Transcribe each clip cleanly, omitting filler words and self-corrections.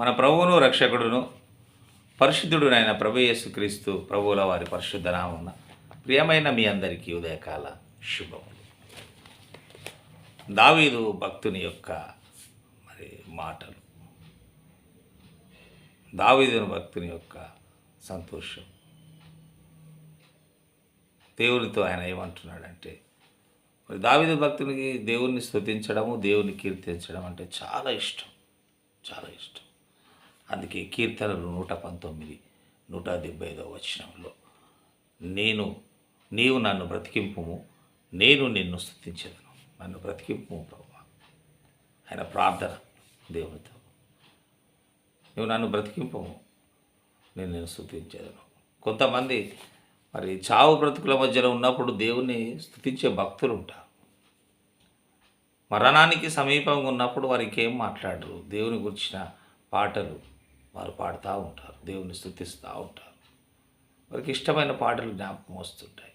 మన ప్రభువును రక్షకుడును పరిశుద్ధుడునైన ప్రభు యేసుక్రీస్తు ప్రభువుల వారి పరిశుద్ధ నామమున ప్రియమైన మీ అందరికీ ఉదయకాల శుభములు. దావీదు భక్తుని యొక్క మాటలు, దావీదు భక్తుని యొక్క సంతోషం. దేవునితో ఆయన ఏమంటున్నాడంటే, దావీదు భక్తునికి దేవుణ్ణి స్తుతించడము, దేవుని కీర్తించడం అంటే చాలా ఇష్టం, చాలా ఇష్టం. అందుకే కీర్తనలు 119, 175 వచనంలో నీవు నన్ను బ్రతికింపుము, నేను నిన్ను స్తుతించెదను. నన్ను బ్రతికింపుము ప్రభువా. ఆయన ప్రార్థన దేవునితో, నువ్వు నన్ను బ్రతికింపుము, నేను నిన్ను స్తుతించెదను. కొంతమంది చావు బ్రతుకుల మధ్యలో ఉన్నప్పుడు దేవుణ్ణి స్తుతించే భక్తులు ఉంటారు. మరణానికి సమీపంగా ఉన్నప్పుడు వారికి ఏం మాట్లాడరు, దేవుని గురించిన పాటలు వారు పాడుతూ ఉంటారు, దేవుని స్తుతిస్తూ ఉంటారు. వారికి ఇష్టమైన పాటలు జ్ఞాపకం వస్తుంటాయి.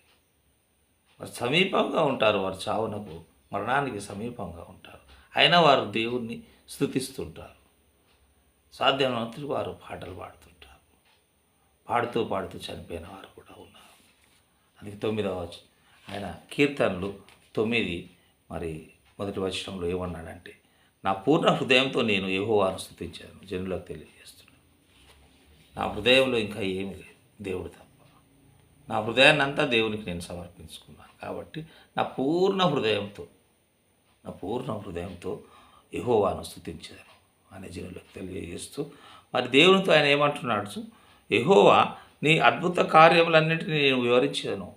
వారు సమీపంగా ఉంటారు, వారు చావునకు మరణానికి సమీపంగా ఉంటారు, అయినా వారు దేవుణ్ణి స్తుతిస్తుంటారు. సాధ్యమైనంతటి వారు పాటలు పాడుతుంటారు. పాడుతూ పాడుతూ చనిపోయిన వారు కూడా ఉన్నారు. అందుకే 9వ ఆయన కీర్తనలు 9 మొదటి వచనంలో ఏమన్నాడంటే, నా పూర్ణ హృదయంతో నేను యెహోవాను స్తుతించాను. జనులకు తెలియజేస్తున్నాను, నా హృదయంలో ఇంకా ఏమీ లేదు, దేవుడు తప్ప. నా హృదయాన్ని అంతా దేవునికి నేను సమర్పించుకున్నాను. కాబట్టి నా పూర్ణ హృదయంతో యెహోవాను స్తుతించాను అనే జనులకు తెలియజేస్తూ దేవునితో ఆయన ఏమంటున్నాడు, యెహోవా నీ అద్భుత కార్యములన్నింటినీ నేను వివరించాను.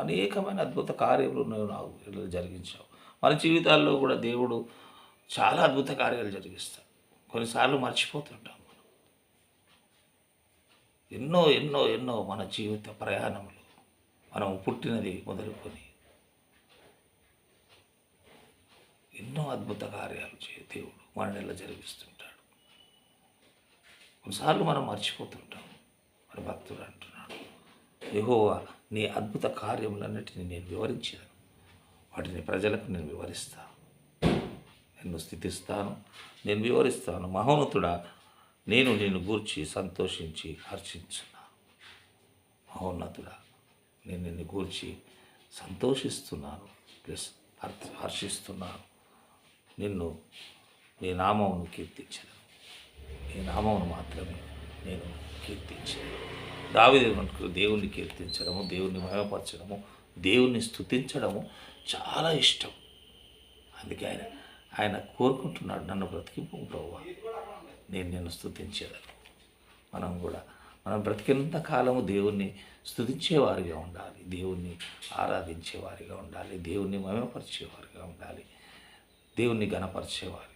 అనేకమైన అద్భుత కార్యములు నువ్వు నాకు జరిగించావు. మన జీవితాల్లో కూడా దేవుడు చాలా అద్భుత కార్యాలు జరిగిస్తాడు. కొన్నిసార్లు మర్చిపోతుంటాం. ఎన్నో ఎన్నో ఎన్నో మన జీవిత ప్రయాణంలో మనం పుట్టినది మొదలుకొని ఎన్నో అద్భుత కార్యాలు దేవుడు మనల్ని జరిగిస్తుంటాడు. కొన్నిసార్లు మనం మర్చిపోతుంటాం. మన భక్తుడు అంటున్నాడు, యెహోవా నీ అద్భుత కార్యములన్నిటిని నేను వివరించాను, వాటిని ప్రజలకు నేను వివరిస్తాను, నిన్ను స్థితిస్తాను, నేను వివరిస్తాను. మహోన్నతుడా, నేను నిన్ను గూర్చి సంతోషించి హర్షించున్నాను. మహోన్నతుడా, నేను నిన్ను గూర్చి సంతోషిస్తున్నాను ప్లస్ హర్షిస్తున్నాను. నీ నామమును కీర్తించను, నీ నామమును మాత్రమే నేను కీర్తించాను. దావీదు దేవుణ్ణి కీర్తించడము, దేవుణ్ణి మహిమపరచడము, దేవుణ్ణి స్తుతించడము చాలా ఇష్టం. అందుకే ఆయన కోరుకుంటున్నాడు, నన్ను బ్రతికింపు ప్రభువా, నేను నిన్ను స్తుతించేదను. మనం బ్రతికినంత కాలము దేవుణ్ణి స్తుతించేవారిగా ఉండాలి, దేవుణ్ణి ఆరాధించేవారిగా ఉండాలి, దేవుణ్ణి మహిమపరిచేవారిగా ఉండాలి, దేవుణ్ణి ఘనపరిచేవారు.